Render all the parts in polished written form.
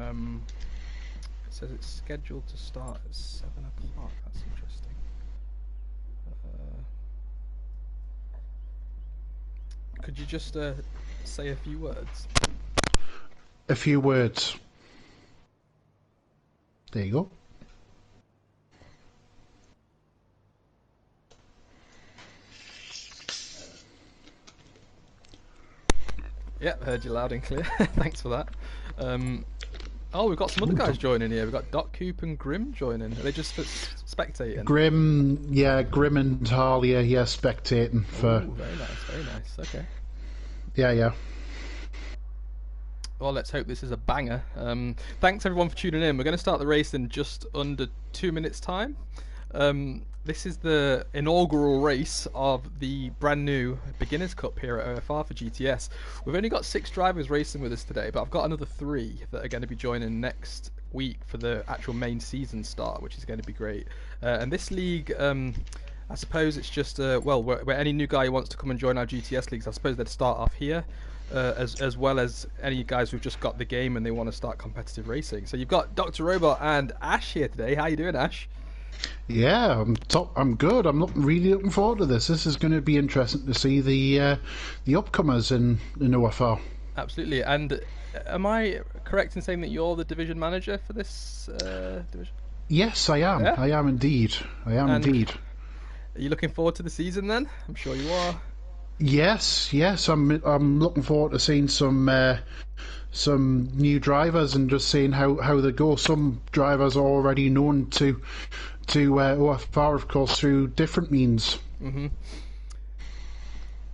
It says it's scheduled to start at 7 o'clock. That's interesting. Could you just say a few words? A few words. There you go. Yeah, heard you loud and clear. Thanks for that. Oh, we've got some other guys joining here. We've got Doc Coop and Grim joining. Are they just spectating? Grim and Harley are here spectating for... Ooh, very nice, okay. Yeah. Well, let's hope this is a banger. Thanks everyone for tuning in. We're going to start the race in just under 2 minutes' time. This is the inaugural race of the brand new Beginners Cup here at OFR for GTS. We've only got 6 drivers racing with us today, but I've got another 3 that are going to be joining next week for the actual main season start, which is going to be great. And this league, I suppose it's just, where any new guy who wants to come and join our GTS leagues, I suppose they'd start off here. As well as any guys who've just got the game and they want to start competitive racing. So you've got Dr. Robot and Ash here today. How you doing, Ash? Yeah, I'm good. I'm really looking forward to this. This is going to be interesting to see the upcomers in OFR. Absolutely. And am I correct in saying that you're the division manager for this division? Yes, I am. Yeah? I am indeed. Indeed. Are you looking forward to the season then? I'm sure you are. Yes. I'm looking forward to seeing some new drivers and just seeing how they go. Some drivers are already known to OFR, of course, through different means. Mm-hmm.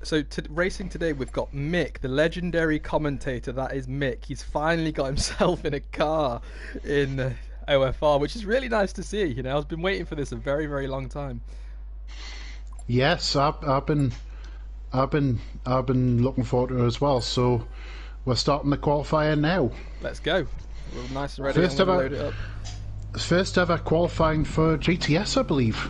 So racing today, we've got Mick, the legendary commentator. That is Mick. He's finally got himself in a car in OFR, which is really nice to see. You know, I've been waiting for this a very, very long time. Yes, I've been looking forward to it as well. So we're starting the qualifier now. Let's go. We're nice and ready. Load it up. First ever qualifying for GTS, I believe.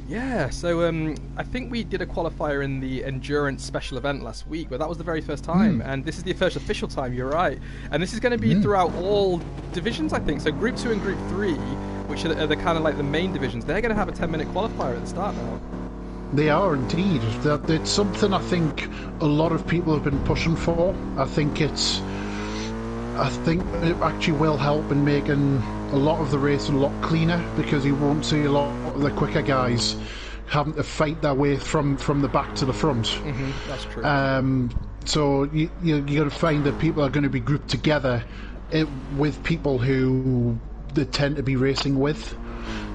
Yeah, so I think we did a qualifier in the endurance special event last week, but that was the very first time, and this is the first official time. You're right, and this is going to be throughout all divisions, I think. So Group 2 and Group 3, which are the kind of like the main divisions, they're going to have a 10-minute qualifier at the start now. They are indeed. It's something I think a lot of people have been pushing for. I think it actually will help in making a lot of the race a lot cleaner, because you won't see a lot of the quicker guys having to fight their way from the back to the front. Mm-hmm, that's true. So you're going to find that people are going to be grouped together with people who they tend to be racing with.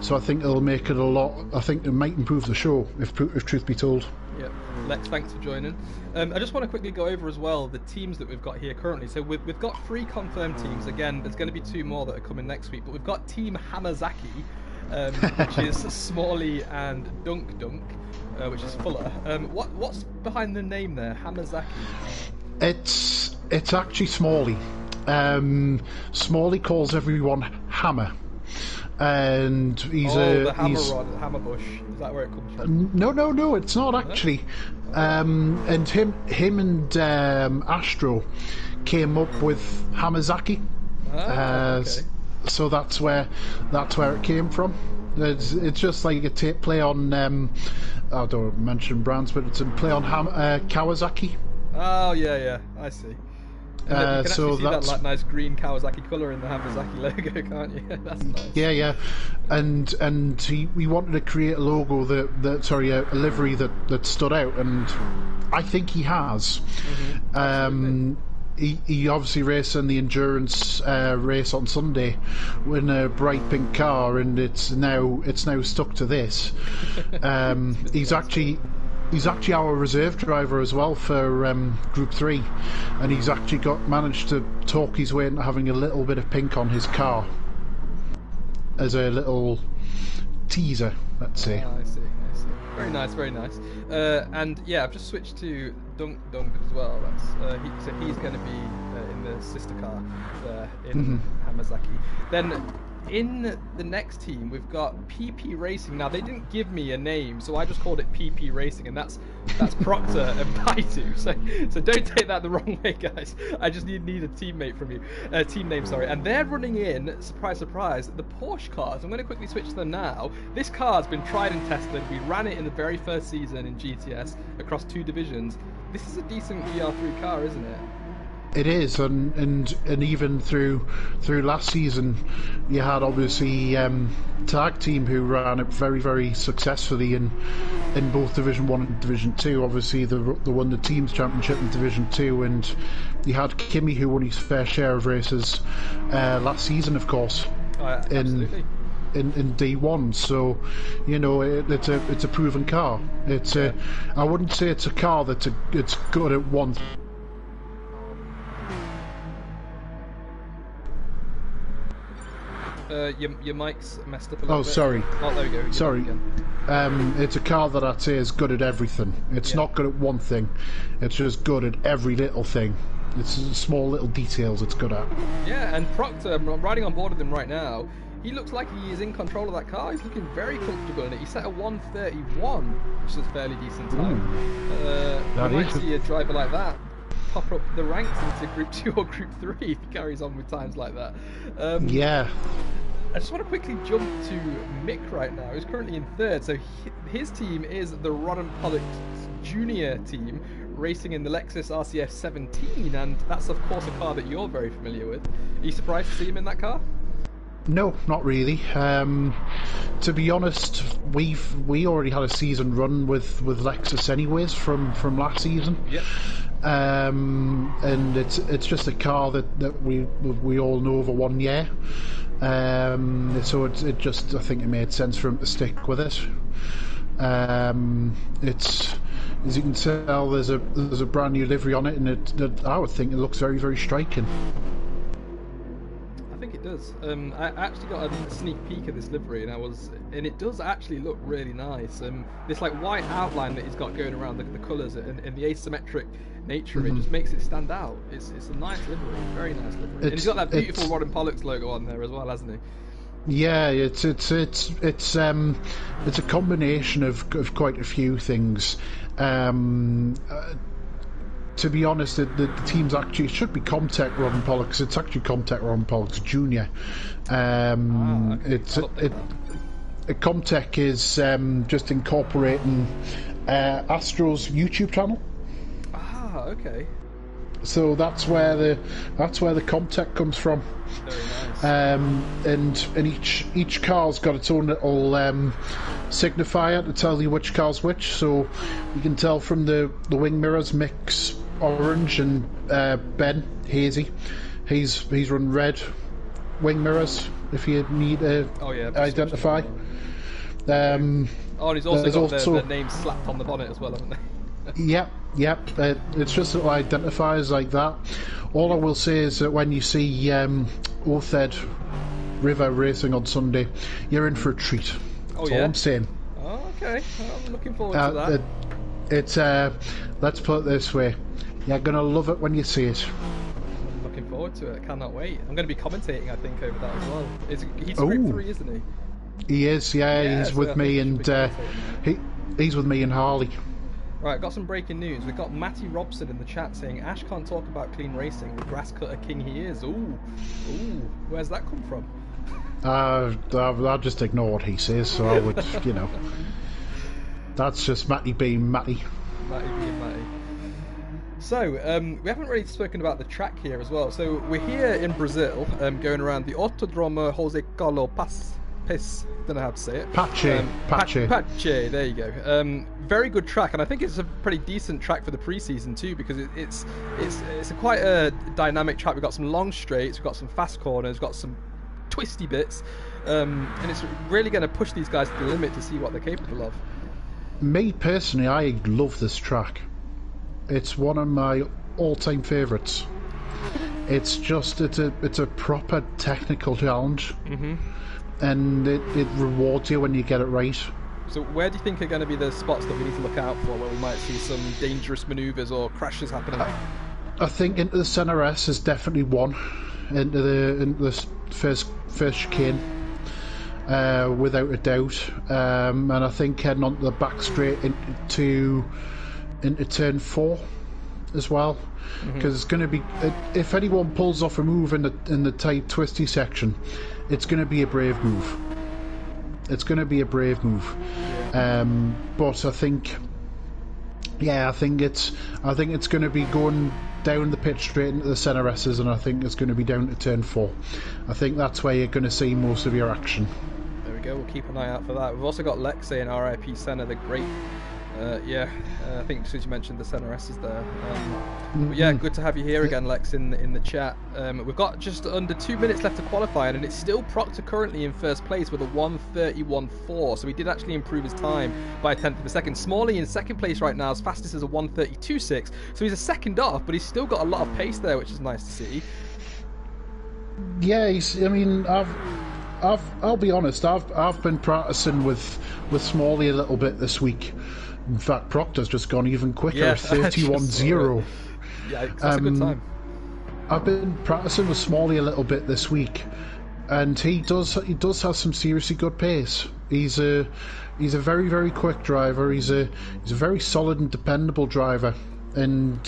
So I think it'll make it a lot. I think it might improve the show, if truth be told. Yeah, Lex, thanks for joining. I just want to quickly go over as well the teams that we've got here currently. So we've got 3 confirmed teams. Again, there's going to be 2 more that are coming next week. But we've got Team Hamazaki, which is Smalley and Dunk, which is Fuller. What's behind the name there, Hamazaki? It's actually Smalley. Smalley calls everyone Hammer. And he's the hammer rod, the hammer bush. Is that where it comes from? No, it's not actually. And him and Astro came up with Hamazaki. Okay. So that's where it came from. It's just like a play on. I don't mention brands, but it's a play on Kawasaki. Oh yeah, I see. And you can actually see that like nice green Kawasaki colour in the Hamazaki logo, can't you? That's nice. Yeah. And we wanted to create a logo a livery that stood out, and I think he has. Mm-hmm. He obviously raced in the endurance race on Sunday in a bright pink car, and it's now stuck to this. He's actually our reserve driver as well for Group 3, and he's actually managed to talk his way into having a little bit of pink on his car as a little teaser, let's say. I see. Very nice. And yeah, I've just switched to Dunk as well. So he's going to be in the sister car in Hamazaki. Then in the next team, we've got PP Racing. Now, they didn't give me a name, so I just called it PP Racing, and that's Proctor and Baitu. So don't take that the wrong way, guys. I just need a teammate from you, team name, sorry. And they're running in, surprise, surprise, the Porsche cars. I'm going to quickly switch to them now. This car's been tried and tested. We ran it in the very first season in GTS across 2 divisions. This is a decent VR3 car, isn't it? It is, and even through last season, you had obviously Tag Team who ran it very, very successfully in both Division 1 and Division 2. Obviously, they won the Teams Championship in Division 2, and you had Kimmy who won his fair share of races last season, of course. Absolutely. In D1, so you know it's a proven car. I wouldn't say it's a car it's good at one. Your mic's messed up a little bit. Sorry. Oh, there we go. Sorry. It's a car that I'd say is good at everything. It's not good at one thing. It's just good at every little thing. It's small little details it's good at. Yeah, and Proctor, I'm riding on board with him right now. He looks like he is in control of that car. He's looking very comfortable in it. He set a 1:31, which is a fairly decent time. You might see a driver like that pop up the ranks into Group 2 or Group 3 if he carries on with times like that. Yeah. I just want to quickly jump to Mick right now. He's currently in 3rd, so his team is the Rod and Pollock Junior team, racing in the Lexus RCF 17, and that's of course a car that you're very familiar with. Are you surprised to see him in that car? No, not really. To be honest, we already had a season run with Lexus anyways from last season. Yep. And it's just a car that we all know over 1 year. So it just, I think it made sense for him to stick with it. It's, as you can tell, there's a brand new livery on it, and I would think it looks very, very striking. I think it does. I actually got a sneak peek of this livery, and it does actually look really nice. This like white outline that he's got going around the colours and the asymmetric nature of it just makes it stand out. It's a nice livery, very nice livery. And he's got that beautiful Rod and Pollock's logo on there as well, hasn't he? Yeah, it's a combination of quite a few things. To be honest, the team's actually, it should be Comtech Rod and Pollock's. It's actually Comtech Rod and Pollock's Junior. Okay. Comtech is just incorporating Astro's YouTube channel. Ah, okay. So that's where the Comtech comes from. Very nice. And each car's got its own little signifier to tell you which car's which. So you can tell from the wing mirrors, Mick's orange, and Ben hazy. He's run red wing mirrors if you need to identify. And he's also got the name slapped on the bonnet as well, haven't they? Yep. It's just little identifiers like that. All I will say is that when you see Othed River racing on Sunday, you're in for a treat. That's all I'm saying. Oh, okay. Well, I'm looking forward to that. It's let's put it this way: you're gonna love it when you see it. I'm looking forward to it. I cannot wait. I'm going to be commentating, I think, over that as well. He's Group 3, isn't he? He is. Yeah, he's with me, and he's with me and Harley. Right, got some breaking news. We've got Matty Robson in the chat saying Ash can't talk about clean racing, the grass cutter king he is. Ooh, where's that come from? I'll just ignore what he says, so I would, that's just Matty being Matty. Matty being Matty. So, we haven't really spoken about the track here as well. So, we're here in Brazil, going around the Autodromo José Carlos Pes, don't know how to say it. Pache, there you go. Very good track, and I think it's a pretty decent track for the pre-season too, because it's quite a dynamic track. We've got some long straights, we've got some fast corners, we've got some twisty bits, and it's really going to push these guys to the limit to see what they're capable of. Me personally, I love this track. It's one of my all-time favourites. It's a proper technical challenge. And it rewards you when you get it right. So where do you think are going to be the spots that we need to look out for, where we might see some dangerous manoeuvres or crashes happening? I think into the Centre S is definitely one. Into the first chicane, without a doubt. And I think heading onto the back straight into turn 4 as well, because it's going to be, if anyone pulls off a move in the tight twisty section, it's going to be a brave move. It's going to be a brave move. But I think it's going to be going down the pitch straight into the centre S's, and I think it's going to be down to turn 4. I think that's where you're going to see most of your action. There we go. We'll keep an eye out for that. We've also got Lex in RIP Centre, the great. I think as you mentioned, the centre S is there. But yeah, good to have you here again, Lex, in the chat. We've got just under 2 minutes left to qualify, and it's still Proctor currently in first place with a 1:31.4. So he did actually improve his time by a tenth of a second. Smalley in second place right now, as fastest as a 1:32.6. So he's a second off, but he's still got a lot of pace there, which is nice to see. Yeah, I'll be honest. I've been practicing with Smalley a little bit this week. In fact, Proctor's just gone even quicker, 31.0. Yeah, that's a good time. I've been practicing with Smalley a little bit this week, and he does have some seriously good pace. He's a very, very quick driver. He's a very solid and dependable driver. And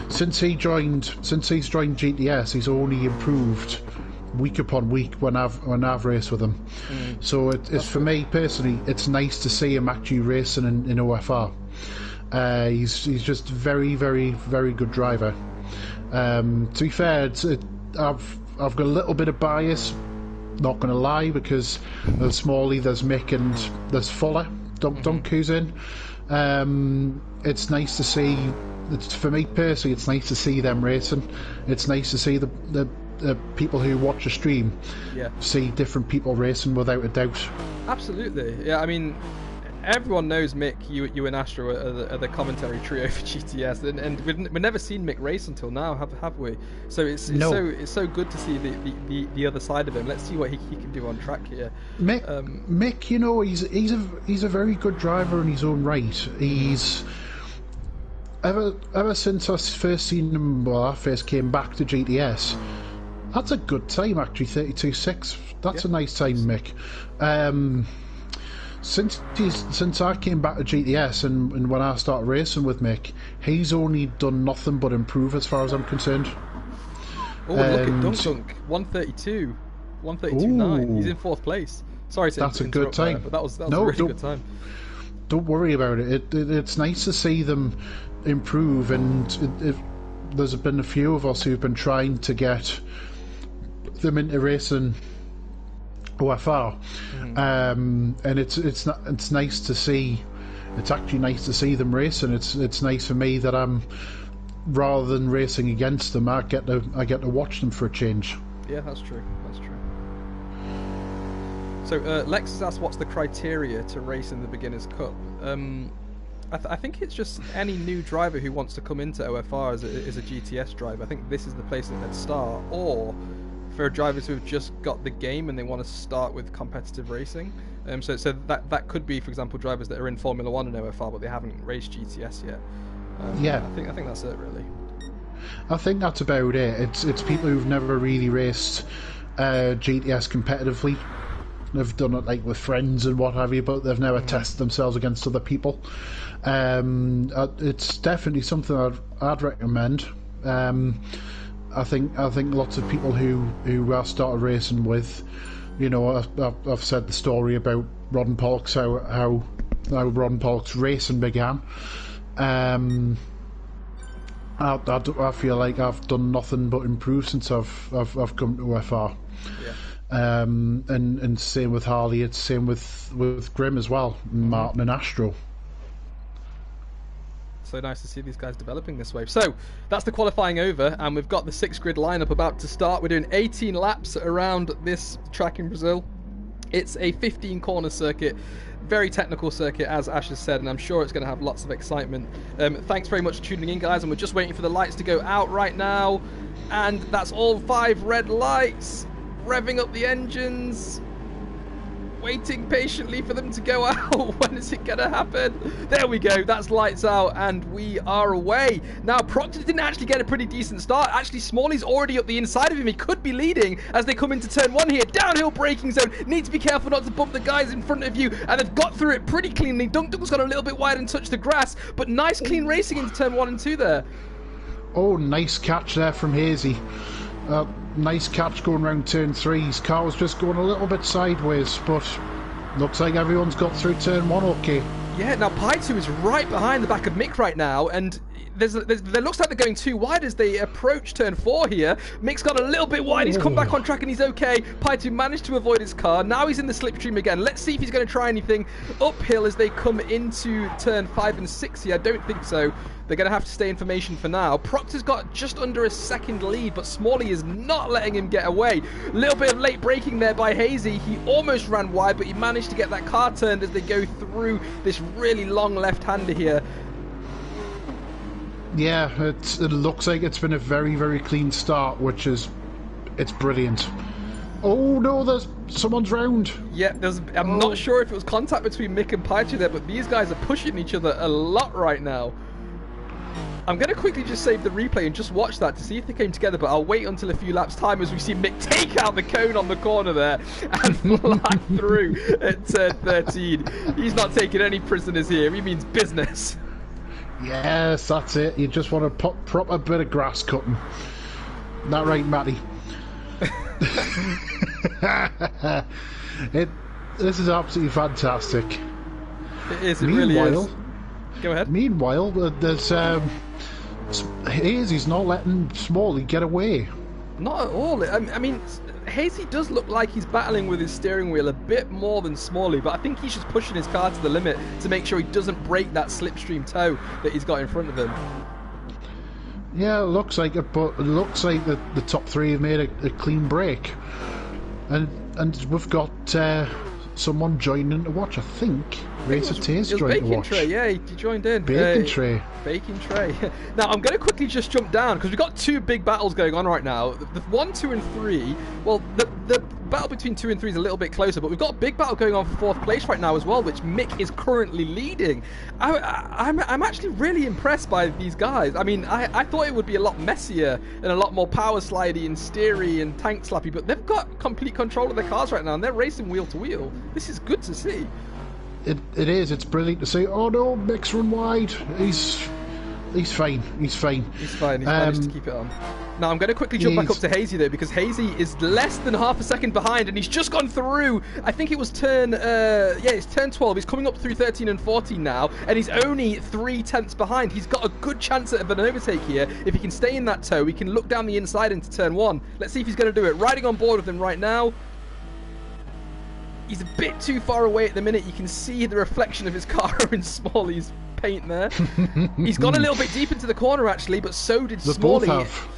since he's joined GTS, he's only improved week upon week when I've raced with him. So it's for me personally, it's nice to see him actually racing in OFR. He's just very, very, very good driver. To be fair, I've got a little bit of bias, not going to lie, because there's Smalley, there's Mick, and there's Fuller, Dunk who's in. It's nice to see. For me personally, it's nice to see them racing. It's nice to see the people who watch the stream see different people racing, without a doubt. Absolutely. Yeah, I mean, everyone knows Mick, you and Astro are the commentary trio for GTS, and we've never seen Mick race until now, have we? So it's so good to see the other side of him. Let's see what he can do on track here. Mick, you know, he's a very good driver in his own right. He's ever since I first seen him, well, I first came back to GTS. That's a good time, actually, 32.6. That's a nice time, Mick. Since I came back to GTS and when I started racing with Mick, he's only done nothing but improve as far as I'm concerned. Oh, and look at Dunk, 132, 132.9. He's in fourth place. Sorry to that's a good time. There, but that was a really good time. Don't worry about it. It's nice to see them improve, and there's been a few of us who've been trying to get them into racing OFR, and it's nice to see. It's actually nice to see them racing. It's nice for me that I'm, rather than racing against them, I get to watch them for a change. Yeah, that's true. So Lex has asked what's the criteria to race in the Beginners Cup. I think it's just any new driver who wants to come into OFR as a GTS driver. I think this is the place that they'd start, or for drivers who've just got the game and they want to start with competitive racing. So that could be, for example, drivers that are in Formula 1 and OFR but they haven't raced GTS yet. I think that's it, really. I think that's about it. It's people who've never really raced GTS competitively. They've done it like with friends and what have you, but they've never tested themselves against other people. It's definitely something I'd recommend. I think lots of people who I started racing with, you know, I've said the story about Rod and Pollock's, how Rod and Pollock's racing began. I feel like I've done nothing but improve since I've come to OFR. Yeah. And same with Harley. It's same with Grim as well, Martin and Astro. So nice to see these guys developing this way. So that's the qualifying over, and we've got the 6-grid lineup about to start. We're doing 18 laps around this track in Brazil. It's a 15-corner circuit, very technical circuit, as Ash has said, and I'm sure it's going to have lots of excitement. Thanks very much for tuning in, guys, and we're just waiting for the lights to go out right now. And that's all 5 red lights. Revving up the engines. waiting patiently for them to go out. When is it going to happen? There we go. That's lights out, and we are away. Now, Proctor didn't actually get a pretty decent start. Actually, Smalley's already up the inside of him. He could be leading as they come into turn 1 here. Downhill braking zone. Need to be careful not to bump the guys in front of you, and they've got through it pretty cleanly. Dunk Dunk's got a little bit wide and touched the grass, but nice clean racing into turn 1 and 2 there. Oh, nice catch there from Hazy. Nice catch going round turn 3. His car was just going a little bit sideways, but looks like everyone's got through turn 1 okay. Yeah, now Paitu is right behind the back of Mick right now, and there looks like they're going too wide as they approach turn 4 here. Mick's got a little bit wide. He's come back on track and he's okay. Paitu managed to avoid his car. Now he's in the slipstream again. Let's see if he's going to try anything uphill as they come into turn 5 and 6 here. I don't think so. They're going to have to stay in formation for now. Proctor's got just under a second lead, but Smalley is not letting him get away. A little bit of late braking there by Hazy. He almost ran wide, but he managed to get that car turned as they go through this really long left-hander here. Yeah, it looks like it's been a very, very clean start, which is, it's brilliant. Oh no, someone's round. Yeah, I'm not sure if it was contact between Mick and Paitu there, but these guys are pushing each other a lot right now. I'm going to quickly just save the replay and just watch that to see if they came together, but I'll wait until a few laps time as we see Mick take out the cone on the corner there and fly through at turn 13. He's not taking any prisoners here. He means business. Yes, that's it. You just want to put proper bit of grass cutting. That right, Matty? This is absolutely fantastic. It is, it really is. Go ahead. Meanwhile, there's Hazy's not letting Smalley get away. Not at all. I mean, Hazy does look like he's battling with his steering wheel a bit more than Smalley, but I think he's just pushing his car to the limit to make sure he doesn't break that slipstream toe that he's got in front of him. Yeah, it looks like it, but it looks like the top 3 have made a clean break. And we've got someone joining to watch, I think. Racer Tay's joined to watch. Tray, yeah, he joined in. Bacon Tray. Bacon Tray. Now, I'm going to quickly just jump down, because we've got 2 big battles going on right now. The 1, 2, and 3, well, the battle between 2 and 3 is a little bit closer, but we've got a big battle going on for 4th place right now as well, which Mick is currently leading. I'm actually really impressed by these guys. I mean, I thought it would be a lot messier and a lot more power slidey and steery and tank slappy, but they've got complete control of their cars right now, and they're racing wheel to wheel. This is good to see. It is. It's brilliant to see. Oh no, Mick's run wide. He's fine. He's fine. He's fine. He's managed to keep it on. Now I'm going to quickly jump back up to Hazy though, because Hazy is less than half a second behind, and he's just gone through. I think it was it's turn 12. He's coming up through 13 and 14 now, and he's only 3/10 behind. He's got a good chance of an overtake here. If he can stay in that toe, he can look down the inside into turn 1. Let's see if he's going to do it. Riding on board with him right now. He's a bit too far away at the minute. You can see the reflection of his car in Smalley's paint there. He's gone a little bit deep into the corner actually, but so did Smalley. Both have.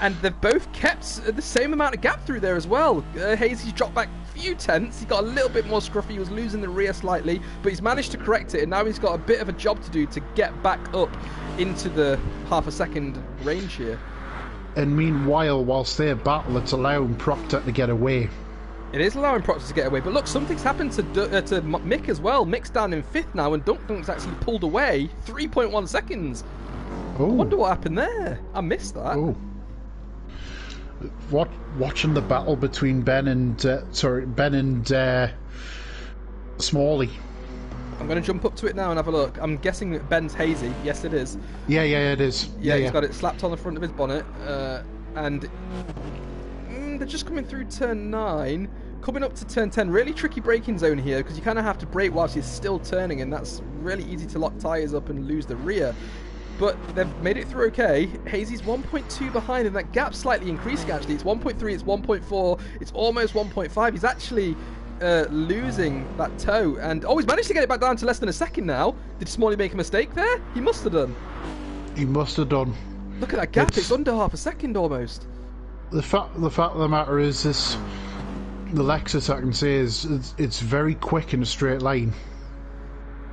And they've both kept the same amount of gap through there as well. Hazy's dropped back a few tenths. He got a little bit more scruffy. He was losing the rear slightly, but he's managed to correct it, and now he's got a bit of a job to do to get back up into the half a second range here. And meanwhile, whilst they battle, it's allowing Proctor to get away. It is allowing Proctor to get away, but look, something's happened to Mick as well. Mick's down in 5th now, and Dunk's actually pulled away 3.1 seconds. Oh. I wonder what happened there. I missed that. Oh. Watching the battle between Ben and Smalley. I'm going to jump up to it now and have a look. I'm guessing that Ben's Hazy. Yes, it is. Yeah, it is. Yeah, he's got it slapped on the front of his bonnet, and they're just coming through turn 9. Coming up to turn 10, really tricky braking zone here, because you kind of have to brake whilst you're still turning, and that's really easy to lock tyres up and lose the rear. But they've made it through okay. Hazy's 1.2 behind, and that gap's slightly increasing actually. It's 1.3, it's 1.4, it's almost 1.5. He's actually losing that toe, and he's managed to get it back down to less than a second now. Did Smalley make a mistake there? He must have done. He must have done. Look at that gap, it's under half a second almost. The fact of the matter is this. The Lexus, I can say, is it's very quick in a straight line.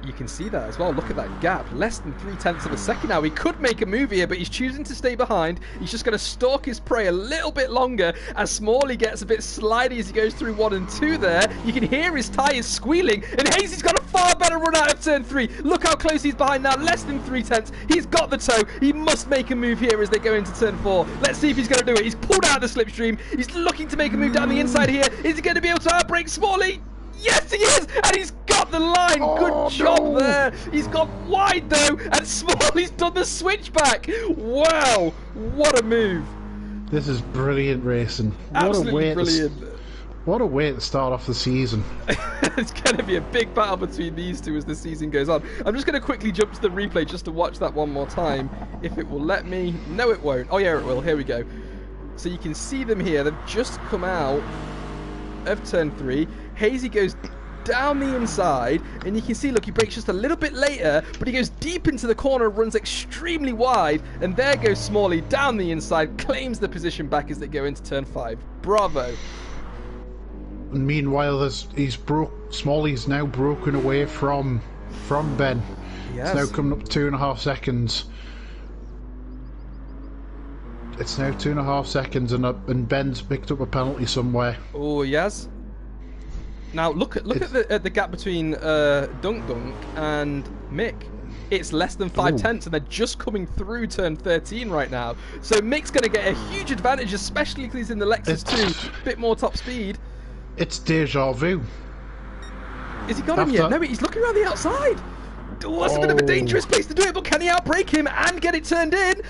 You can see that as well. Look at that gap. Less than 0.3 of a second now. He could make a move here, but he's choosing to stay behind. He's just going to stalk his prey a little bit longer as Smalley gets a bit slidey as he goes through 1 and 2 there. You can hear his tyres squealing, and Hazy's got a far better run out of turn 3. Look how close he's behind now. Less than 0.3. He's got the toe. He must make a move here as they go into turn 4. Let's see if he's going to do it. He's pulled out of the slipstream. He's looking to make a move down the inside here. Is he going to be able to outbrake Smalley? Yes, he is! And he's got the line! Good job there! He's gone wide, though, and Smalley's done the switchback! Wow! What a move! This is brilliant racing. Absolutely brilliant. What a way to start off the season. It's going to be a big battle between these two as the season goes on. I'm just going to quickly jump to the replay just to watch that one more time. If it will let me. No, it won't. Oh, yeah, it will. Here we go. So you can see them here. They've just come out of turn 3. Hazy goes down the inside, and you can see, look, he brakes just a little bit later, but he goes deep into the corner, runs extremely wide, and there goes Smalley down the inside, claims the position back as they go into turn 5. Bravo. And meanwhile, Smalley's now broken away from Ben. Yes. It's now coming up 2.5 seconds. It's now 2.5 seconds, and Ben's picked up a penalty somewhere. Oh, yes. Now look at the gap between Dunk and Mick. It's less than 0.5, and they're just coming through turn 13 right now. So Mick's going to get a huge advantage, especially because he's in the Lexus 2, a bit more top speed. It's deja vu. Is he got him yet? No, he's looking around the outside. Oh, that's a bit of a dangerous place to do it, but can he outbrake him and get it turned in?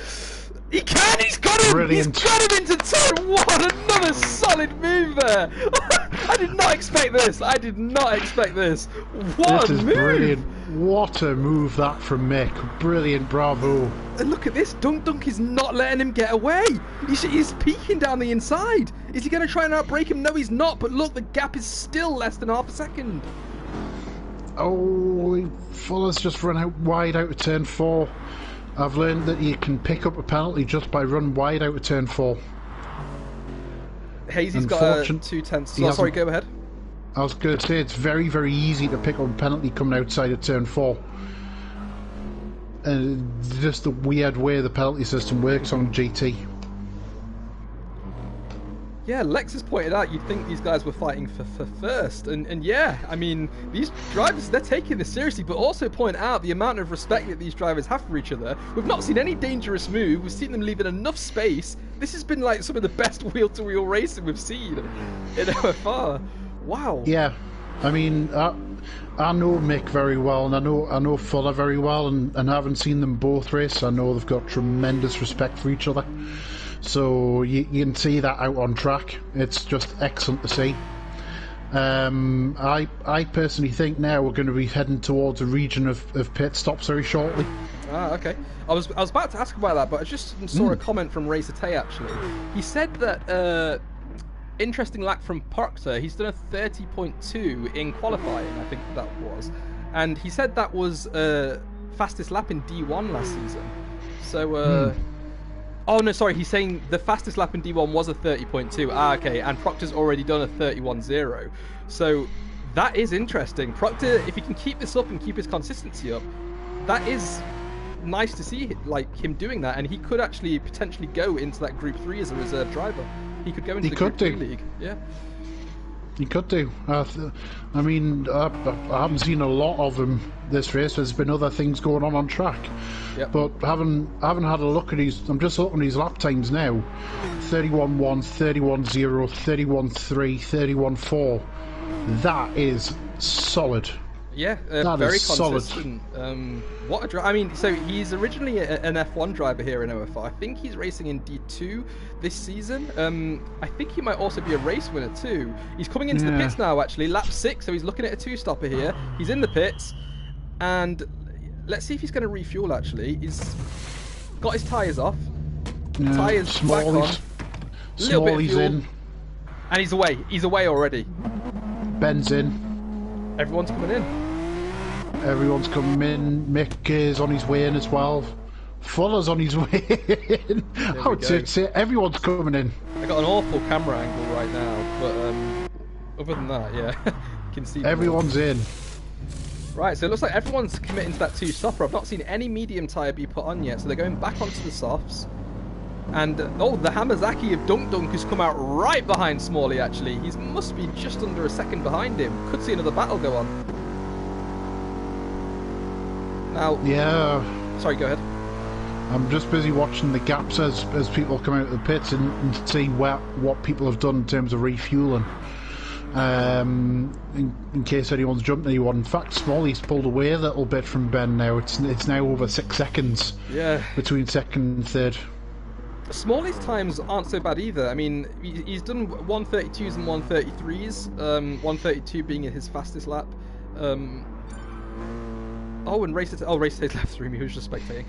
He can! He's got him! Brilliant. He's got him into turn 1! Another solid move there! I did not expect this! I did not expect this! What a move! This is brilliant. What a move that from Mick. Brilliant, bravo. And look at this, Dunk is not letting him get away! He's peeking down the inside! Is he going to try and outbrake him? No, he's not, but look, the gap is still less than half a second. Oh, Fuller's just run out wide out of turn 4. I've learned that you can pick up a penalty just by running wide out of turn 4. Hazy's got 0.2. Oh, sorry, go ahead. I was going to say, it's very, very easy to pick up a penalty coming outside of turn 4. And just the weird way the penalty system works on GT. Yeah, Lex has pointed out you'd think these guys were fighting for first. And yeah, I mean, these drivers, they're taking this seriously, but also point out the amount of respect that these drivers have for each other. We've not seen any dangerous move. We've seen them leaving enough space. This has been like some of the best wheel-to-wheel racing we've seen in OFR. Wow. Yeah, I mean, I know Mick very well, and I know Fuller very well, and having seen them both race, I know they've got tremendous respect for each other. So you can see that out on track. It's just excellent to see. I personally think now we're going to be heading towards a region of pit stops very shortly. Ah, okay. I was about to ask about that, but I just saw a comment from Racer Tay actually. He said that interesting lap from Proctor. He's done a 30.2 in qualifying, I think that was, and he said that was fastest lap in D1 last season. So. Oh, no, sorry, he's saying the fastest lap in D1 was a 30.2. Ah, okay, and Proctor's already done a 31.0. So that is interesting. Proctor, if he can keep this up and keep his consistency up, that is nice to see, like, him doing that, and he could actually potentially go into that Group 3 as a reserve driver. He could go into the Group 3 league. Yeah. He could do. I mean, I haven't seen a lot of him this race. There's been other things going on track. Yep. But having had a look at his, I'm just looking at his lap times now. 31.1, 31.0, 31.3, 31.4. That is solid. Yeah, that very is consistent. Solid. What a driver! I mean, so he's originally an F1 driver here in OFR. I think he's racing in D2 this season. I think he might also be a race winner too. He's coming into the pits now, actually, lap 6. So he's looking at a 2-stopper here. He's in the pits, and let's see if he's going to refuel. Actually, he's got his tyres off. Tyres back on. Little bit of fuel, in, and he's away. He's away already. Ben's in. Everyone's coming in. Everyone's coming in. Mick is on his way in as well. Fuller's on his way in. I would say everyone's coming in. I got an awful camera angle right now, but other than that, yeah, you can see. Everyone's in. Right, so it looks like everyone's committing to that two-stopper. I've not seen any medium tyre be put on yet, so they're going back onto the softs. And, oh, the Hamazaki of Dunk Dunk has come out right behind Smalley, actually. He must be just under a second behind him. Could see another battle go on. Now... Yeah. Sorry, go ahead. I'm just busy watching the gaps as people come out of the pits and see what people have done in terms of refueling. In case anyone's jumped anyone. In fact, Smalley's pulled away a little bit from Ben now. It's now over 6 seconds. Yeah. Between second and third. Smalley's times aren't so bad either. I mean, he's done 132s and 133s. 132 being his fastest lap. Oh, and Race Tay's left through me. Who was just spectating.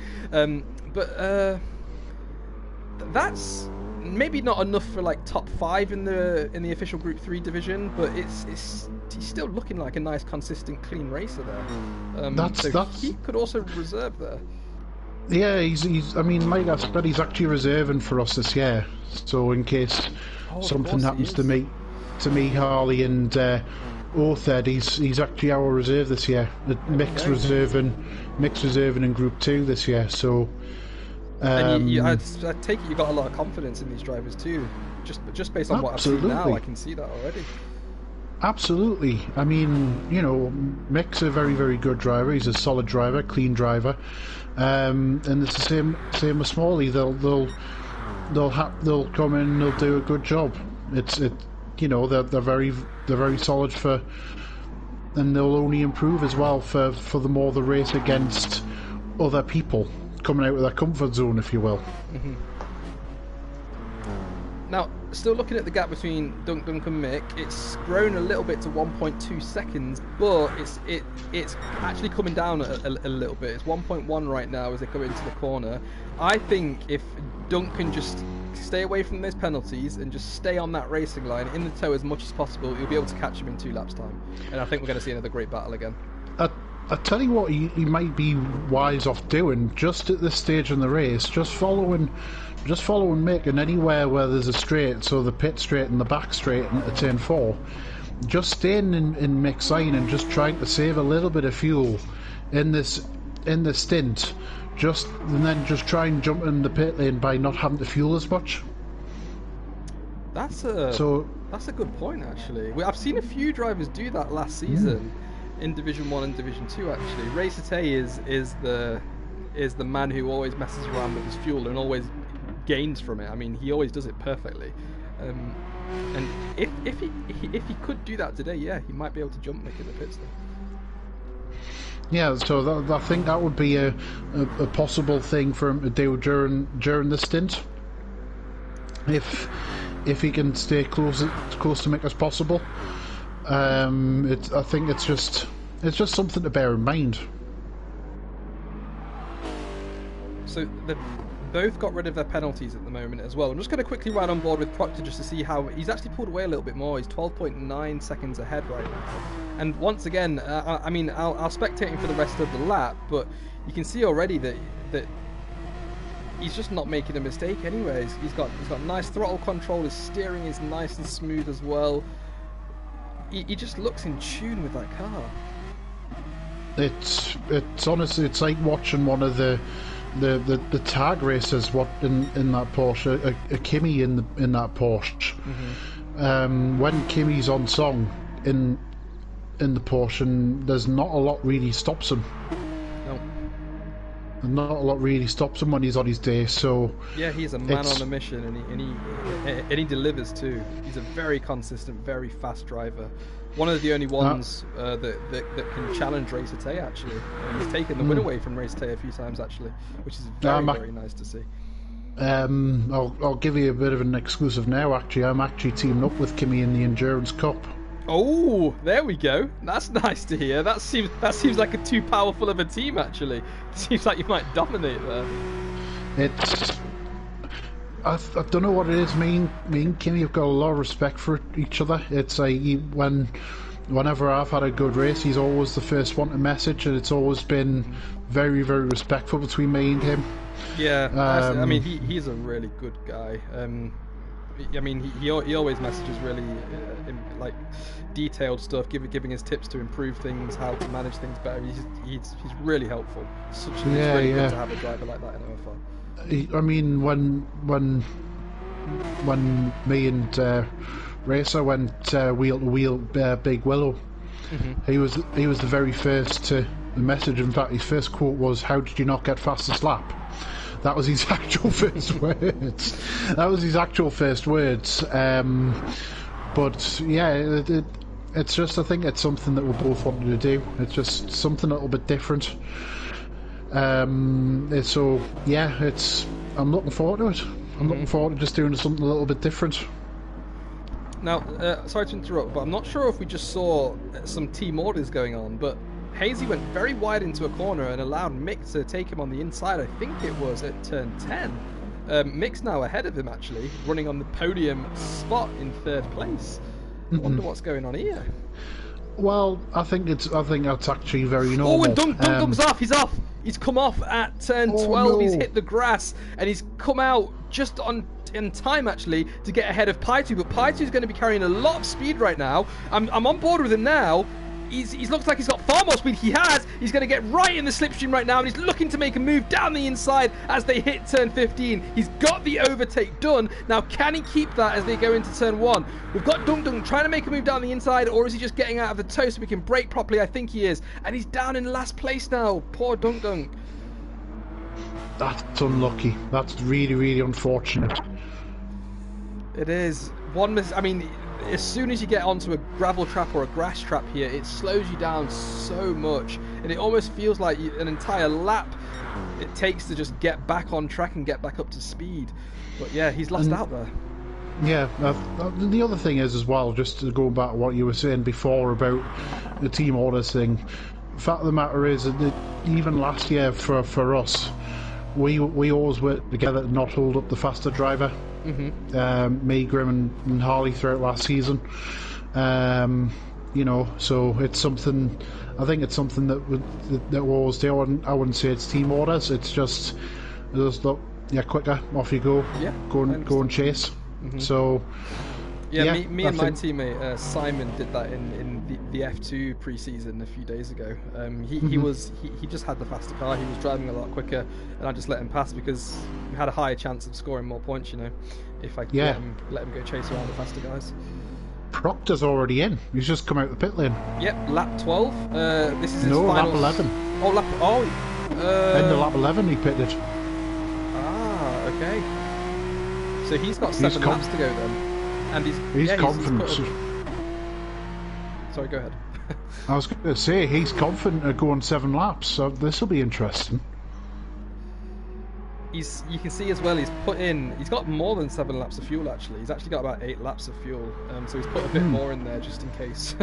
That's maybe not enough for like top 5 in the official Group 3 division, but he's still looking like a nice, consistent, clean racer there. He could also reserve there. Yeah, he's. I mean, like I said, he's actually reserving for us this year. So in case something happens to me, Harley and Orthed, he's actually our reserve this year. Mick's reserving in Group 2 this year. So. And I take it you got a lot of confidence in these drivers too, just based on what I've seen now. I can see that already. Absolutely. I mean, you know, Mick's a very, very good driver. He's a solid driver, clean driver, and it's the same with Smalley. They'll come in and they'll do a good job. You know, they're very solid and they'll only improve as well for the more the race against other people. Coming out of their comfort zone, if you will. Mm-hmm. Now, still looking at the gap between Dunk Dunk and Mick, it's grown a little bit to 1.2 seconds, but it's actually coming down a little bit. It's 1.1 right now as they come into the corner. I think if Dunk can just stay away from those penalties and just stay on that racing line in the tow as much as possible, you'll be able to catch him in 2 laps time. And I think we're going to see another great battle again. I tell you what, he might be wise off doing just at this stage in the race, just following Mick, and anywhere where there's a straight, so the pit straight and the back straight at turn 4, just staying in Mick's line and just trying to save a little bit of fuel in the stint, and then just try and jump in the pit lane by not having to fuel as much. That's a good point, actually. I've seen a few drivers do that last season. In Division 1 and Division 2, actually. Racer Tay is the man who always messes around with his fuel and always gains from it. I mean, he always does it perfectly. And if he could do that today, yeah, he might be able to jump Mick in the pits there. Yeah, so I think that would be a possible thing for him to do during the stint. If he can stay close to Mick as possible. I think it's just something to bear in mind. So they've both got rid of their penalties at the moment as well. I'm just going to quickly run on board with Proctor just to see how he's actually pulled away a little bit more. He's 12.9 seconds ahead right now. And once again, I mean, I'll spectate him for the rest of the lap, but you can see already that he's just not making a mistake. Anyways, he's got nice throttle control. His steering is nice and smooth as well. He just looks in tune with that car. It's honestly, it's like watching one of the tag racers in that Porsche, a Kimi in that Porsche. Mm-hmm. When Kimi's on song in the Porsche, and there's not a lot really stops him. Not a lot really stops him when he's on his day. So yeah, he's a man on a mission, and he delivers too. He's a very consistent, very fast driver. One of the only ones that can challenge Racer Tay, actually. He's taken the win away from Racer Tay a few times, actually, which is very nice to see. I'll give you a bit of an exclusive now. Actually, I'm actually teaming up with Kimi in the Endurance Cup. Oh, there we go. That's nice to hear. That seems like a too powerful of a team, actually. It seems like you might dominate there. I don't know what it is. Me and Kimi have got a lot of respect for each other. It's like whenever I've had a good race, he's always the first one to message, and it's always been very, very respectful between me and him. Yeah, I mean, he's a really good guy. I mean, he always messages really like detailed stuff, giving his tips to improve things, how to manage things better. He's really helpful. It's really good to have a driver like that in OFR. I mean, when me and Racer went wheel to wheel Big Willow, he was the very first to message. In fact, his first quote was, "How did you not get fastest lap?" That was his actual first words. But yeah, it's just, I think it's something that we both wanted to do. It's just something a little bit different. So yeah, I'm looking forward to it. I'm looking forward to just doing something a little bit different. Now, sorry to interrupt, but I'm not sure if we just saw some team orders going on, but Hazy went very wide into a corner and allowed Mick to take him on the inside. I think it was at turn 10. Mick's now ahead of him, actually, running on the podium spot in 3rd place. I wonder what's going on here. Well, I think that's actually very normal. Oh, and Dunk's off. He's off. He's come off at turn 12. No. He's hit the grass and he's come out just in time actually to get ahead of Paitu. But Paitu's going to be carrying a lot of speed right now. I'm on board with him now. He looks like he's got far more speed. He's going to get right in the slipstream right now, and he's looking to make a move down the inside as they hit turn 15. He's got the overtake done. Now, can he keep that as they go into turn 1? We've got Dunk trying to make a move down the inside, or is he just getting out of the toe so we can brake properly? I think he is. And he's down in last place now. Poor Dunk. That's unlucky. That's really, really unfortunate. It is. I mean, as soon as you get onto a gravel trap or a grass trap here, it slows you down so much, and it almost feels like an entire lap it takes to just get back on track and get back up to speed. But yeah, he's lost out there. Yeah, the other thing is as well, just to go back to what you were saying before about the team orders thing, the fact of the matter is that even last year for us, we always worked together to not hold up the faster driver. Me, Grim and Harley throughout last season. You know, so it's something, I think it's something that we'll always do. I wouldn't say it's team orders, it's just look, yeah, quicker, off you go. Yeah, go and chase. So yeah, me and my teammate Simon did that in the F2 pre-season a few days ago. He just had the faster car. He was driving a lot quicker, and I just let him pass because we had a higher chance of scoring more points. You know, if I could let him go chase around the faster guys. Proctor's already in. He's just come out the pit lane. Yep, lap 12. This is his final... lap 11. End of lap 11 he pitted. Ah, okay. So he's got 7 laps to go then. And he's confident. Sorry, go ahead. I was going to say, he's confident of going 7 laps, so this will be interesting. You can see as well, he's got more than 7 laps of fuel actually. He's actually got about 8 laps of fuel, so he's put a bit more in there just in case.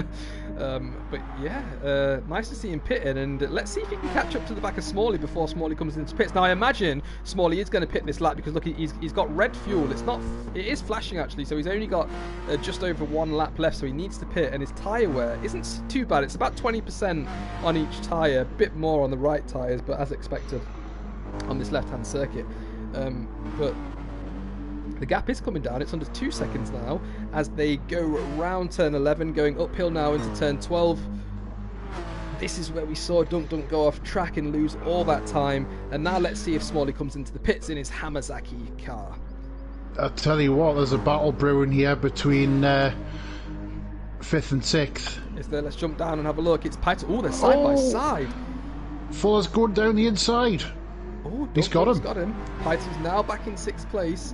But yeah, nice to see him pitting, and let's see if he can catch up to the back of Smalley before Smalley comes into pits. Now I imagine Smalley is going to pit this lap because look, he's got red fuel. It is flashing actually, so he's only got just over 1 lap left, so he needs to pit, and his tyre wear isn't too bad. It's about 20% on each tyre, a bit more on the right tyres, but as expected on this left-hand circuit. But the gap is coming down. It's under 2 seconds now as they go round turn 11, going uphill now into turn 12. This is where we saw Dunk go off track and lose all that time, and now let's see if Smalley comes into the pits in his Hamazaki car. I'll tell you what, there's a battle brewing here between 5th and 6th. Is there? Let's jump down and have a look. It's Paitu. Oh, they're side by side. Fuller's going down the inside. Oh, he's got him. He's got him. Paitu's now back in 6th place,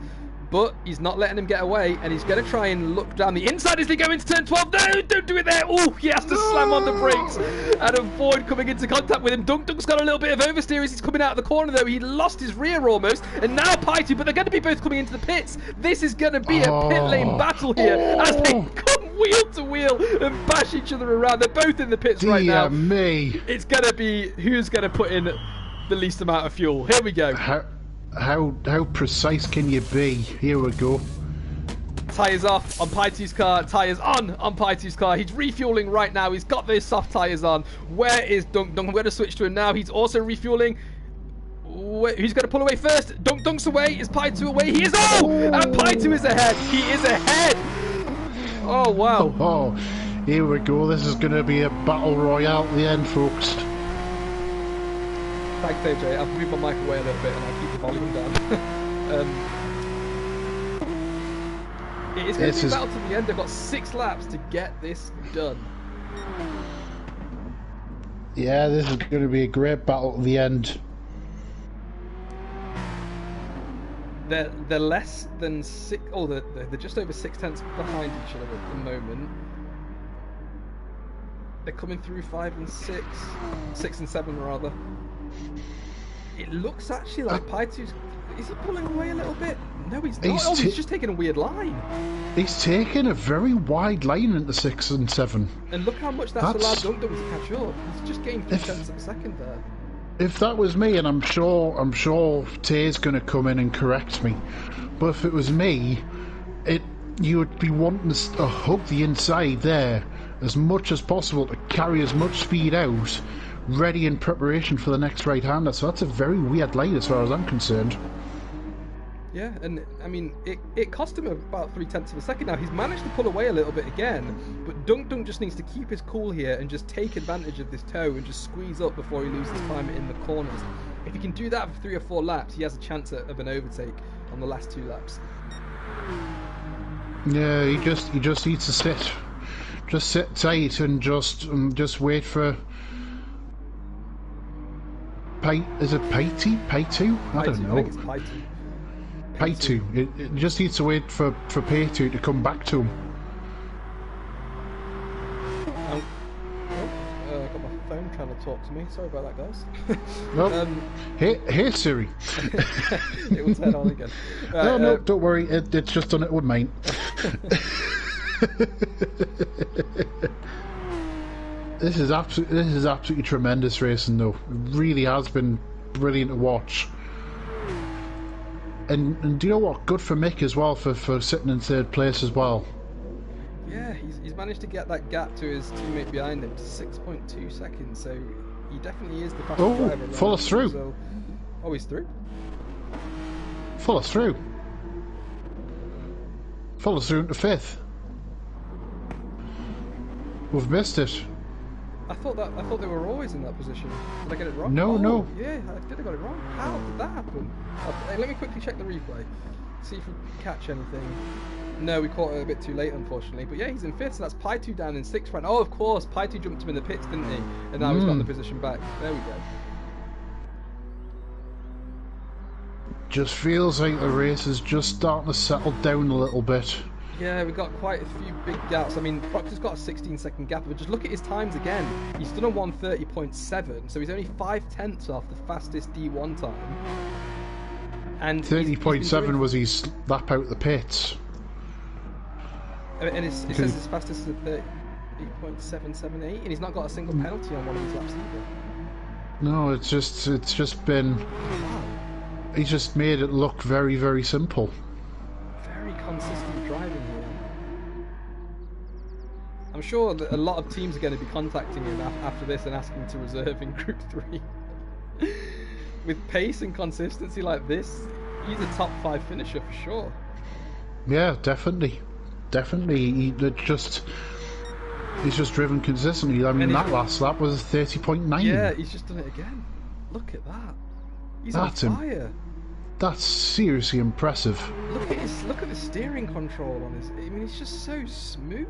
but he's not letting him get away, and he's going to try and look down the inside as they go into turn 12. No, don't do it there. Oh, he has to slam on the brakes and avoid coming into contact with him. Dunk's got a little bit of oversteer as he's coming out of the corner, though. He lost his rear almost, and now Paitu, but they're going to be both coming into the pits. This is going to be a pit lane battle here as they come wheel to wheel and bash each other around. They're both in the pits right now. Me. It's going to be who's going to put in the least amount of fuel. Here we go. How precise can you be? Here we go. Tyres off on Paitu's car. Tyres on Paitu's car. He's refueling right now. He's got those soft tyres on. Where is Dunk? I'm going to switch to him now. He's also refueling. Wait, who's going to pull away first? Dunk's away. Is Pi2 away? He is. Oh! And Pi2 is ahead. He is ahead. Oh, wow. Oh, here we go. This is going to be a battle royale at the end, folks. Thanks, AJ. I've moved my mic away a little bit and I'll keep the volume down. It's going to be a battle to the end. They've got 6 laps to get this done. Yeah, this is going to be a great battle at the end. They're less than 6. Oh, they're just over 6 tenths behind each other at the moment. They're coming through 5 and 6, 6 and 7 rather. It looks actually like Pi2's. Is he pulling away a little bit? No, he's not. He's just taking a weird line. He's taking a very wide line into 6 and 7. And look how much that's allowed Dunk to catch up. He's just gained 3 tenths of a second there. If that was me, and I'm sure Tay's going to come in and correct me, but if it was me, you would be wanting to hug the inside there as much as possible to carry as much speed out, ready in preparation for the next right-hander. So that's a very weird line as far as I'm concerned. Yeah, and I mean, it cost him about 3 tenths of a second now. He's managed to pull away a little bit again, but Dunk just needs to keep his cool here and just take advantage of this toe and just squeeze up before he loses time in the corners. If he can do that for 3 or 4 laps, he has a chance of an overtake on the last 2 laps. Yeah, he just needs to sit tight and just wait for. Is it Pi2? I don't know. I think it's Pi2. Pi2. It just needs to wait for Pi2 to come back to him. I got my phone trying to talk to me. Sorry about that, guys. Nope. Hey Siri. It will turn on again. No, don't worry. It's just done it with mine. This is absolutely tremendous racing, though. It really has been brilliant to watch. And do you know what? Good for Mick as well for sitting in 3rd place as well. Yeah, he's managed to get that gap to his teammate behind him to 6.2 seconds. So he definitely is the fastest driver. Follows through. So, he's through. Follows through. Follows through into 5th. We've missed it. I thought they were always in that position. Did I get it wrong? No. Yeah, I did. I got it wrong. How did that happen? Let me quickly check the replay. See if we catch anything. No, we caught it a bit too late, unfortunately. But yeah, he's in 5th, so that's Pi2 down in 6th right now. Oh, of course, Pi2 jumped him in the pits, didn't he? And now he's got the position back. There we go. Just feels like the race is just starting to settle down a little bit. Yeah, we've got quite a few big gaps. I mean, Proctor's got a 16-second gap, but just look at his times again. He's done a 1:30.7, so he's only 5 tenths off the fastest D1 time. And 30.7 was his lap out the pits. And it says his fastest is 30.778, and he's not got a single penalty on one of his laps either. No, it's just been. He's just made it look very, very simple. Very consistent driving here. I'm sure that a lot of teams are going to be contacting him after this and asking to reserve in Group 3. With pace and consistency like this, he's a top 5 finisher for sure. Yeah, definitely. He's just driven consistently. I mean, that last lap was 30.9. Yeah, he's just done it again. Look at that. He's on fire. That's seriously impressive. Look at the steering control on his. I mean, it's just so smooth.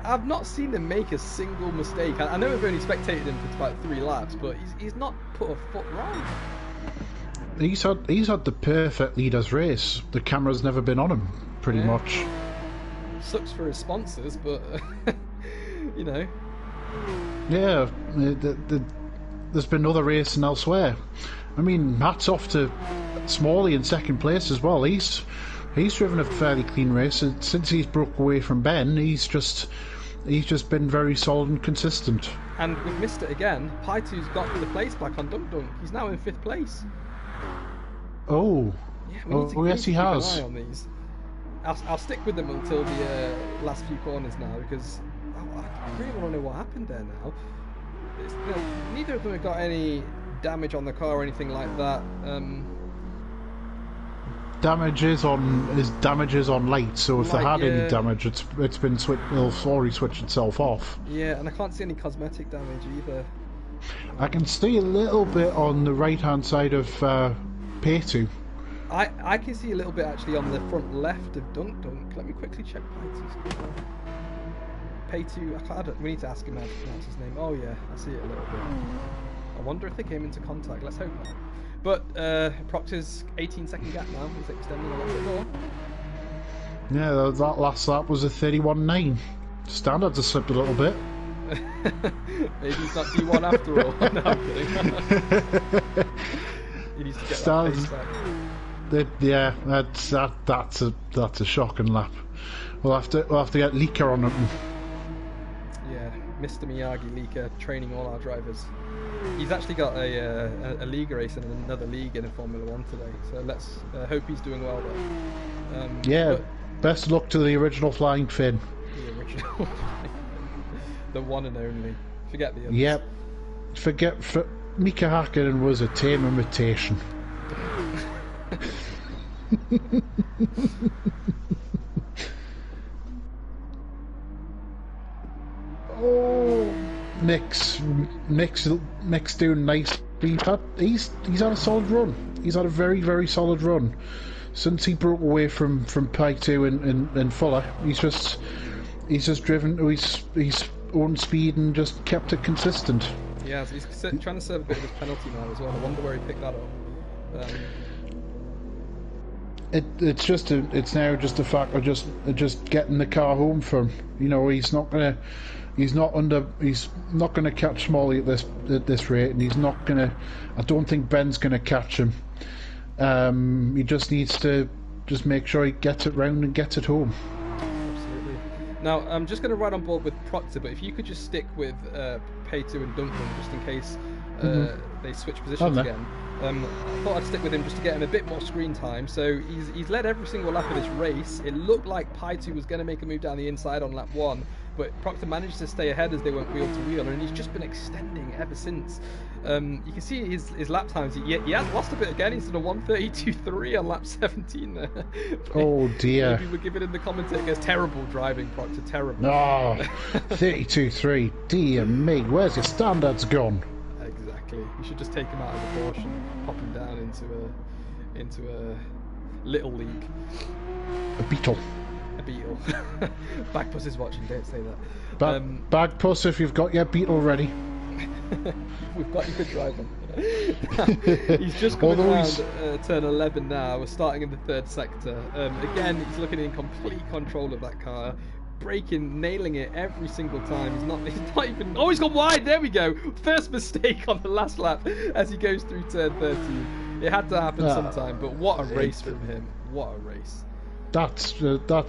I've not seen him make a single mistake. I know I've only spectated him for about 3 laps, but he's not put a foot wrong. He's had the perfect leader's race. The camera's never been on him, pretty much. Sucks for his sponsors, but you know. Yeah, there's been other racing elsewhere. I mean, hats off to Smalley in 2nd place as well. He's driven a fairly clean race, and since he's broke away from Ben, he's just been very solid and consistent. And we've missed it again. Pi2's got the place back on Dunk. He's now in 5th place. Oh. Yeah, yes, he has. Keep an eye on these. I'll stick with them until the last few corners now, because I really want to know what happened there now. neither of them have got any damage on the car or anything like that. Damages on light, so if they had any damage, it's been it'll already switch itself off. Yeah, and I can't see any cosmetic damage either. I can see a little bit on the right hand side of P2. I can see a little bit actually on the front left of Dunk Dunk. Let me quickly check P2. We need to ask him how to pronounce his name. Oh yeah, I see it a little bit. I wonder if they came into contact. Let's hope not. But Proctor's 18-second gap now is extending a little bit more. Yeah, that last lap was a 31.9. Standards have slipped a little bit. Maybe he's not D1 after all. No, I'm kidding. He needs to get that pace back. Yeah, that's a shocking lap. We'll have to get Leaker on it. Yeah, Mr. Miyagi Leaker training all our drivers. He's actually got a league race in another league in Formula 1 today, so let's hope he's doing well there. Yeah, best of luck to the original Flying Finn. The original, the one and only. Forget the others. Yep, Mika Hakkinen was a tame imitation. Oh, Nick's doing nicely. He's had a solid run. He's had a very, very solid run since he broke away from P2 in Fuller. He's just driven to his own speed and just kept it consistent. Yeah, so he's trying to serve a bit of his penalty now as well. I wonder where he picked that up. It's now just a fact of just getting the car home for him. You know, he's not gonna catch Smalley at this rate, and I don't think Ben's gonna catch him. He just needs to make sure he gets it round and gets it home. Absolutely. Now I'm just going to ride on board with Proctor, but if you could just stick with P2 and Duncan just in case they switch positions again. I thought I'd stick with him just to get him a bit more screen time. So he's led every single lap of this race. It looked like P2 was going to make a move down the inside on lap 1, but Proctor managed to stay ahead as they went wheel to wheel, and he's just been extending ever since. You can see his lap times. He has lost a bit again. He's done a 1:32.3 on lap 17 there. Oh dear. Maybe we're giving in the commentators terrible driving, Proctor, terrible. Oh, 32.3. Dear me, where's your standards gone? Exactly. You should just take him out of the Porsche and pop him down into a little league. A Beetle. A Beetle. Bagpuss is watching, don't say that. Bagpuss, if you've got your Beetle ready. We've got you for driving. He's just coming around turn 11 now. We're starting in the third sector. Again, he's looking in complete control of that car. Braking, nailing it every single time. He's not even... Oh, he's gone wide! There we go! First mistake on the last lap as he goes through turn 13. It had to happen sometime, but what a race from him. What a race. That's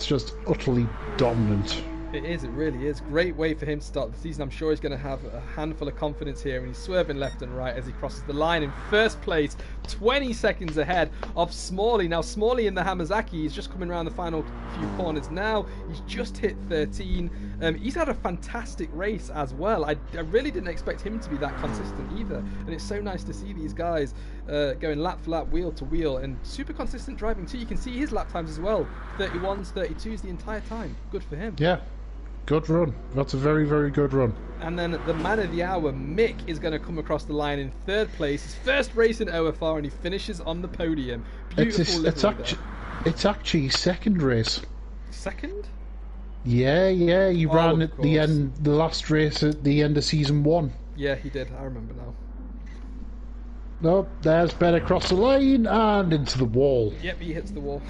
just utterly dominant. It is, it really is. Great way for him to start the season. I'm sure he's going to have a handful of confidence here, and he's swerving left and right as he crosses the line in first place, 20 seconds ahead of Smalley. Now, Smalley in the Hamazaki, he's just coming around the final few corners now. He's just hit 13. He's had a fantastic race as well. I really didn't expect him to be that consistent either, and it's so nice to see these guys going lap for lap, wheel to wheel, and super consistent driving too. You can see his lap times as well, 31s, 32s the entire time. Good for him. Yeah. Good run. That's a very, very good run. And then the man of the hour, Mick, is going to come across the line in third place. His first race in OFR, and he finishes on the podium. Beautiful it's actually his second race. Second? Yeah. He ran at the last race at the end of season 1. Yeah, he did. I remember now. No, there's Ben across the line and into the wall. Yep, he hits the wall.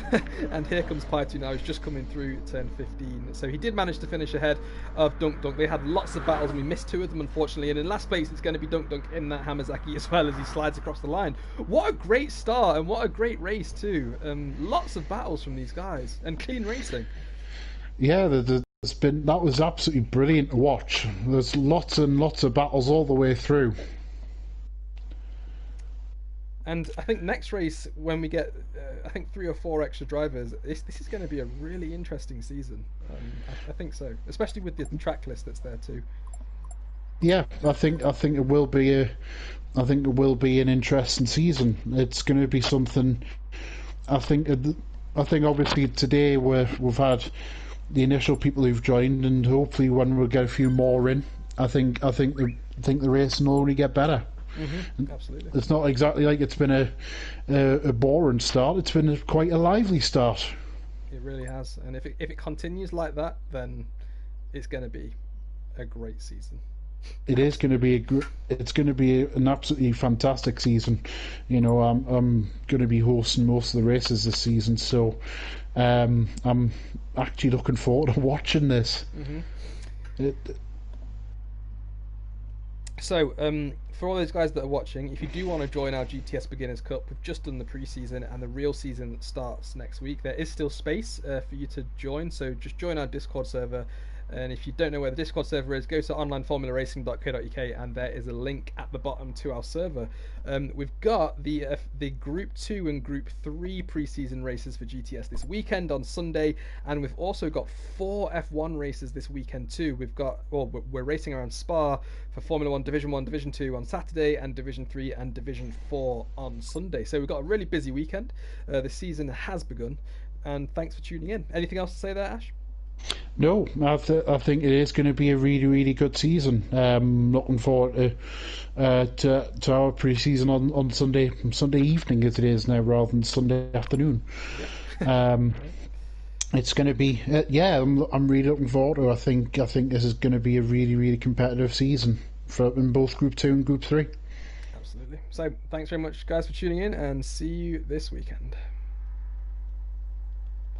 And here comes P2 now. He's just coming through turn 15. So he did manage to finish ahead of Dunk Dunk. They had lots of battles, and we missed 2 of them, unfortunately. And in last place, it's going to be Dunk Dunk in that Hamazaki as well as he slides across the line. What a great start, and what a great race too. Lots of battles from these guys, and clean racing. Yeah, that was absolutely brilliant to watch. There's lots and lots of battles all the way through. And I think next race, when we get, I think 3 or 4 extra drivers, this is going to be a really interesting season. I think so, especially with the track list that's there too. Yeah, I think it will be an interesting season. It's going to be something. I think I think obviously today we've had the initial people who've joined, and hopefully when we get a few more in, I think the racing will only get better. Absolutely. It's not exactly like it's been a boring start. It's been quite a lively start. It really has, and if it continues like that, then it's going to be a great season. It is going to be it's going to be an absolutely fantastic season. I'm going to be hosting most of the races this season, so I'm actually looking forward to watching this. It, So, for all those guys that are watching, if you do want to join our GTS Beginners Cup, we've just done the pre-season and the real season starts next week. There is still space for you to join, so just join our Discord server. And if you don't know where the Discord server is, go to onlineformularacing.co.uk and there is a link at the bottom to our server. We've got the Group 2 and Group 3 pre-season races for GTS this weekend on Sunday, and we've also got 4 F1 races this weekend too. We're racing around Spa for Formula 1 Division 1, Division 2 on Saturday, and Division 3 and Division 4 on Sunday. So we've got a really busy weekend. The season has begun, and thanks for tuning in. Anything else to say there, Ash? no, I think it is going to be a really, really good season. Looking forward to our pre-season on Sunday evening as it is now, rather than Sunday afternoon. It's going to be I'm really looking forward to it. I think this is going to be a really, really competitive season in both Group 2 and Group 3. Absolutely. So thanks very much, guys, for tuning in, and see you this weekend.